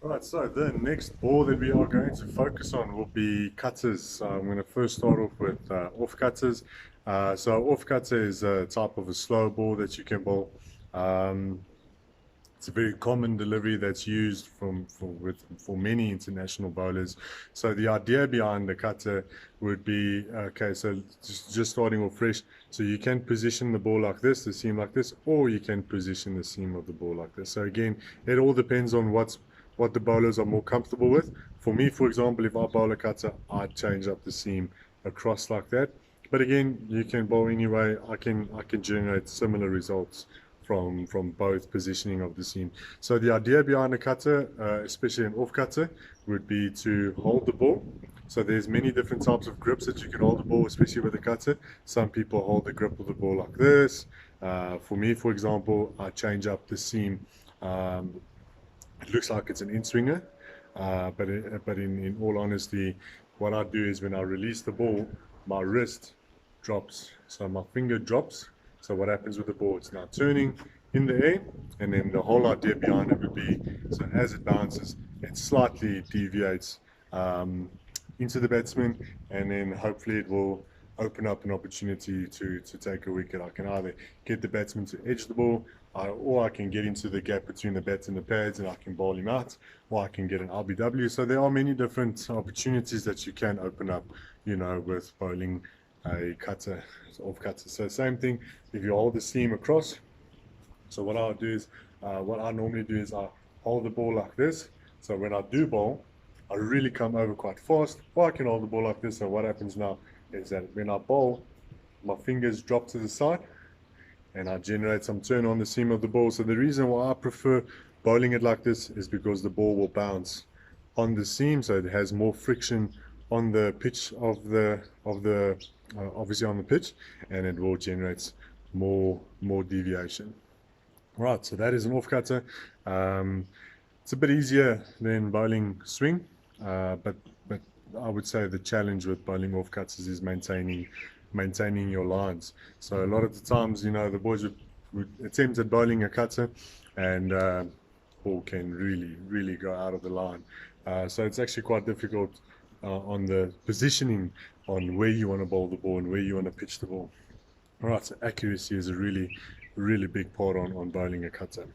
Right, so the next ball that we are going to focus on will be cutters. So I'm going to first start off with off cutters. So off cutter is a type of a slow ball that you can bowl. Um, it's a very common delivery that's used for many international bowlers. So the idea behind the cutter would be okay. So just starting off fresh. So you can position the ball like this, the seam like this, or you can position the seam of the ball like this. So again, it all depends on what the bowlers are more comfortable with. For me, for example, if I bowl a cutter, I change up the seam across like that. But again, you can bowl anyway. I can generate similar results from both positioning of the seam. So the idea behind a cutter, especially an off cutter, would be to hold the ball. So there's many different types of grips that you can hold the ball, especially with a cutter. Some people hold the grip of the ball like this. For me, for example, I change up the seam. Um, it looks like it's an in-swinger, but in all honesty, what I do is when I release the ball, my wrist drops. So my finger drops. So what happens with the ball? It's now turning in the air, and then the whole idea behind it would be, so as it bounces, it slightly deviates um, into the batsman, and then hopefully it will open up an opportunity to take a wicket. I can either get the batsman to edge the ball, or I can get into the gap between the bats and the pads and I can bowl him out, or I can get an RBW. So there are many different opportunities that you can open up, with bowling a cutter, off cutter. So same thing, if you hold the seam across. So what I normally do is I hold the ball like this. So when I do bowl, I really come over quite fast, or I can hold the ball like this. So what happens now is that when I bowl, my fingers drop to the side and I generate some turn on the seam of the ball. So the reason why I prefer bowling it like this is because the ball will bounce on the seam, so it has more friction on the pitch of the obviously on the pitch, and it will generate more deviation. Right, so that is an off cutter. Um, it's a bit easier than bowling swing, but I would say the challenge with bowling off cutters is maintaining your lines. So a lot of the times, the boys would attempt at bowling a cutter, and ball can really go out of the line. So it's actually quite difficult on the positioning on where you want to bowl the ball and where you want to pitch the ball. All right, so accuracy is a really big part on bowling a cutter.